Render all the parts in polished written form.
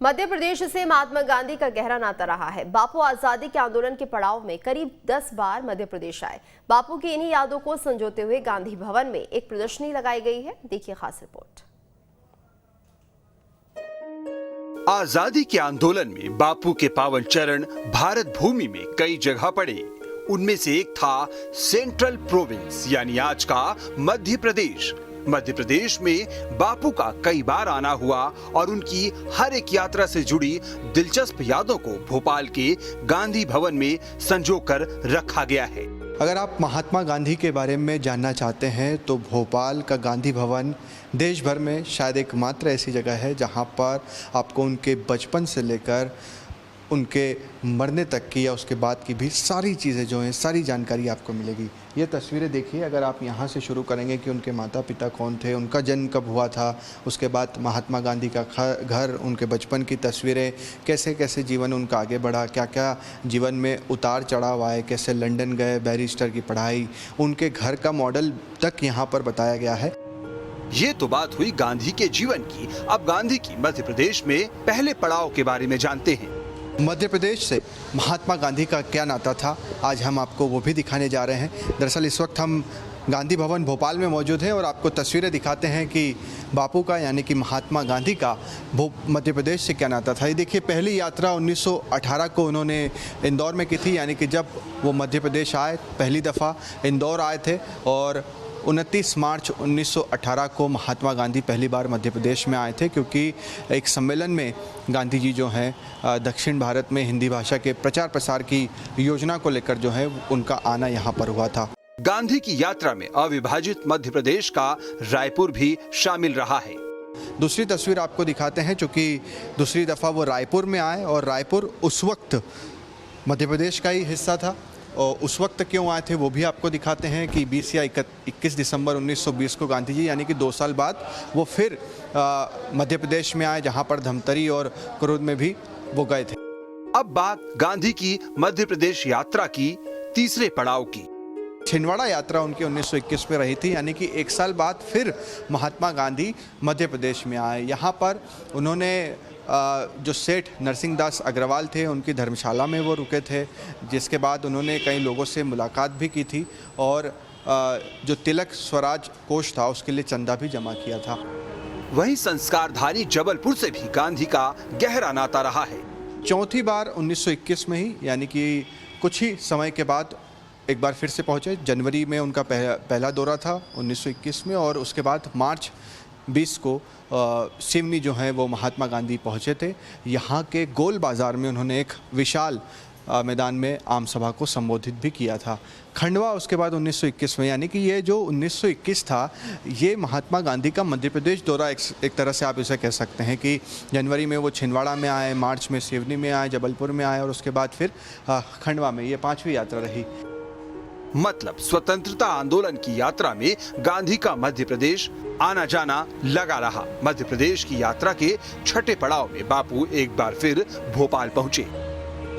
मध्य प्रदेश से महात्मा गांधी का गहरा नाता रहा है। बापू आजादी के आंदोलन के पड़ाव में करीब 10 बार मध्य प्रदेश आए। बापू की इन्हीं यादों को संजोते हुए गांधी भवन में एक प्रदर्शनी लगाई गई है। देखिए खास रिपोर्ट। आजादी के आंदोलन में बापू के पावन चरण भारत भूमि में कई जगह पड़े। उनमें से एक था सेंट्रल प्रोविंस यानी आज का मध्य प्रदेश। मध्य प्रदेश में बापू का कई बार आना हुआ और उनकी हर एक यात्रा से जुड़ी दिलचस्प यादों को भोपाल के गांधी भवन में संजोकर रखा गया है। अगर आप महात्मा गांधी के बारे में जानना चाहते हैं तो भोपाल का गांधी भवन देश भर में शायद एकमात्र ऐसी जगह है जहां पर आपको उनके बचपन से लेकर उनके मरने तक की या उसके बाद की भी सारी चीज़ें जो हैं, सारी जानकारी आपको मिलेगी। ये तस्वीरें देखिए, अगर आप यहाँ से शुरू करेंगे कि उनके माता पिता कौन थे, उनका जन्म कब हुआ था, उसके बाद महात्मा गांधी का घर, उनके बचपन की तस्वीरें, कैसे कैसे जीवन उनका आगे बढ़ा, क्या क्या जीवन में उतार चढ़ाव आए, कैसे लंदन गए, बैरिस्टर की पढ़ाई, उनके घर का मॉडल तक यहाँ पर बताया गया है। ये तो बात हुई गांधी के जीवन की। अब गांधी की मध्य प्रदेश में पहले पड़ाव के बारे में जानते हैं। मध्य प्रदेश से महात्मा गांधी का क्या नाता था, आज हम आपको वो भी दिखाने जा रहे हैं। दरअसल इस वक्त हम गांधी भवन भोपाल में मौजूद हैं और आपको तस्वीरें दिखाते हैं कि बापू का यानी कि महात्मा गांधी का मध्य प्रदेश से क्या नाता था। ये देखिए, पहली यात्रा 1918 को उन्होंने इंदौर में की थी, यानी कि जब वो मध्य प्रदेश आए पहली दफ़ा इंदौर आए थे। और 29 मार्च 1918 को महात्मा गांधी पहली बार मध्य प्रदेश में आए थे, क्योंकि एक सम्मेलन में गांधी जी जो हैं दक्षिण भारत में हिंदी भाषा के प्रचार प्रसार की योजना को लेकर जो है उनका आना यहाँ पर हुआ था। गांधी की यात्रा में अविभाजित मध्य प्रदेश का रायपुर भी शामिल रहा है। दूसरी तस्वीर आपको दिखाते हैं, चूँकि दूसरी दफ़ा वो रायपुर में आए और रायपुर उस वक्त मध्य प्रदेश का ही हिस्सा था। और उस वक्त क्यों आए थे वो भी आपको दिखाते हैं कि 20 या 21 दिसंबर 1920 को गांधी जी यानी कि 2 साल बाद वो फिर मध्य प्रदेश में आए, जहां पर धमतरी और कुरुद में भी वो गए थे। अब बात गांधी की मध्य प्रदेश यात्रा की तीसरे पड़ाव की। छिंदवाड़ा यात्रा उनकी 1921 में रही थी, यानी कि 1 साल बाद फिर महात्मा गांधी मध्य प्रदेश में आए। यहाँ पर उन्होंने जो सेठ नरसिंहदास अग्रवाल थे उनकी धर्मशाला में वो रुके थे, जिसके बाद उन्होंने कई लोगों से मुलाकात भी की थी और जो तिलक स्वराज कोष था उसके लिए चंदा भी जमा किया था। वहीं संस्कारधानी जबलपुर से भी गांधी का गहरा नाता रहा है। चौथी बार 1921 में ही, यानी कि कुछ ही समय के बाद एक बार फिर से पहुँचे। जनवरी में उनका पहला दौरा था 1921 में, और उसके बाद मार्च 20 को सिवनी जो है वो महात्मा गांधी पहुँचे थे। यहाँ के गोल बाज़ार में उन्होंने एक विशाल मैदान में आम सभा को संबोधित भी किया था। खंडवा उसके बाद 1921 में, यानी कि ये जो 1921 था ये महात्मा गांधी का मध्य प्रदेश दौरा एक तरह से आप इसे कह सकते हैं कि जनवरी में वो छिंदवाड़ा में आए, मार्च में सिवनी में आए, जबलपुर में आए और उसके बाद फिर खंडवा में। ये 5वीं यात्रा रही। मतलब स्वतंत्रता आंदोलन की यात्रा में गांधी का मध्य प्रदेश आना जाना लगा रहा। मध्य प्रदेश की यात्रा के छठे पड़ाव में बापू एक बार फिर भोपाल पहुंचे।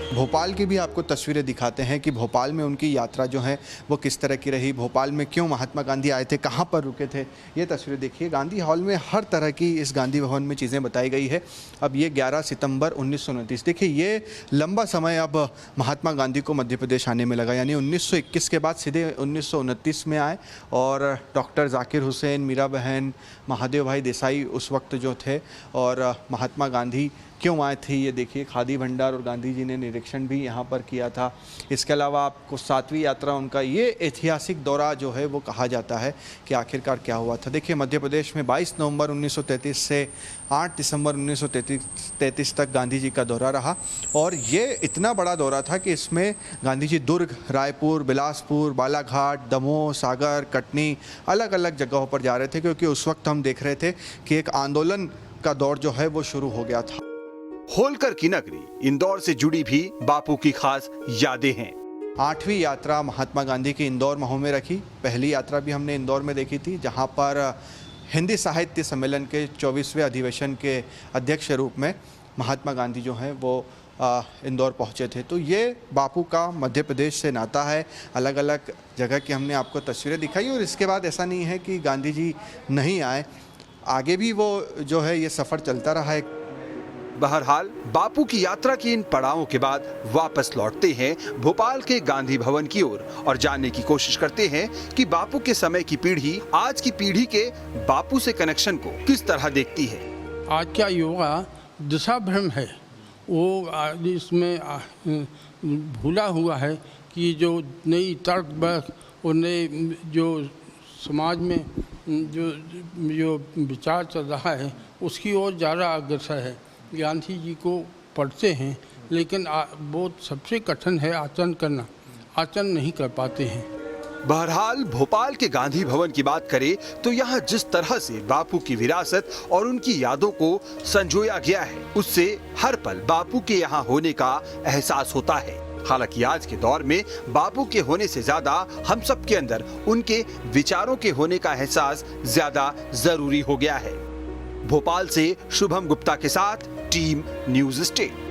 भोपाल की भी आपको तस्वीरें दिखाते हैं कि भोपाल में उनकी यात्रा जो है वो किस तरह की रही, भोपाल में क्यों महात्मा गांधी आए थे, कहाँ पर रुके थे। ये तस्वीरें देखिए, गांधी हॉल में हर तरह की इस गांधी भवन में चीज़ें बताई गई है। अब ये 11 सितंबर 1929, देखिए ये लंबा समय अब महात्मा गांधी को मध्य प्रदेश आने में लगा, यानी 1921 के बाद सीधे 1929 में आए। और डॉक्टर जाकिर हुसैन, मीरा बहन, महादेव भाई देसाई उस वक्त जो थे, और महात्मा गांधी क्यों आए थे ये देखिए, खादी भंडार और गांधी जी ने निरीक्षण भी यहाँ पर किया था। इसके अलावा आपको 7वीं यात्रा उनका ये ऐतिहासिक दौरा जो है वो कहा जाता है कि आखिरकार क्या हुआ था। देखिए, मध्य प्रदेश में 22 नवंबर 1933 से 8 दिसंबर 1933 तक गांधी जी का दौरा रहा, और ये इतना बड़ा दौरा था कि इसमें गांधी जी दुर्ग, रायपुर, बिलासपुर, बालाघाट, दमोह, सागर, कटनी अलग अलग जगहों पर जा रहे थे, क्योंकि उस वक्त हम देख रहे थे कि एक आंदोलन का दौर जो है वो शुरू हो गया था। होलकर की नगरी इंदौर से जुड़ी भी बापू की खास यादें हैं। 8वीं यात्रा महात्मा गांधी की इंदौर महू में रखी। पहली यात्रा भी हमने इंदौर में देखी थी, जहां पर हिंदी साहित्य सम्मेलन के 24वें अधिवेशन के अध्यक्ष रूप में महात्मा गांधी जो हैं वो इंदौर पहुंचे थे। तो ये बापू का मध्य प्रदेश से नाता है। अलग अलग जगह की हमने आपको तस्वीरें दिखाई, और इसके बाद ऐसा नहीं है कि गांधी जी नहीं आए, आगे भी वो जो है ये सफ़र चलता रहा है। बहरहाल बापू की यात्रा के इन पड़ावों के बाद वापस लौटते हैं भोपाल के गांधी भवन की ओर और जानने की कोशिश करते हैं कि बापू के समय की पीढ़ी आज की पीढ़ी के बापू से कनेक्शन को किस तरह देखती है। आज का युवा दिशा भ्रम है, वो इसमें भूला हुआ है कि जो नई तर्क बहस और नए जो समाज में जो विचार चल रहा है उसकी ओर ज़्यादा अग्रसर है। गांधी जी को पढ़ते हैं लेकिन वो सबसे कठिन है आचरण करना, आचरण नहीं कर पाते हैं। बहरहाल भोपाल के गांधी भवन की बात करें तो यहाँ जिस तरह से बापू की विरासत और उनकी यादों को संजोया गया है उससे हर पल बापू के यहाँ होने का एहसास होता है। हालांकि आज के दौर में बापू के होने से ज्यादा हम सब के अंदर उनके विचारों के होने का एहसास ज्यादा जरूरी हो गया है। भोपाल से शुभम गुप्ता के साथ टीम न्यूज़ स्टेट।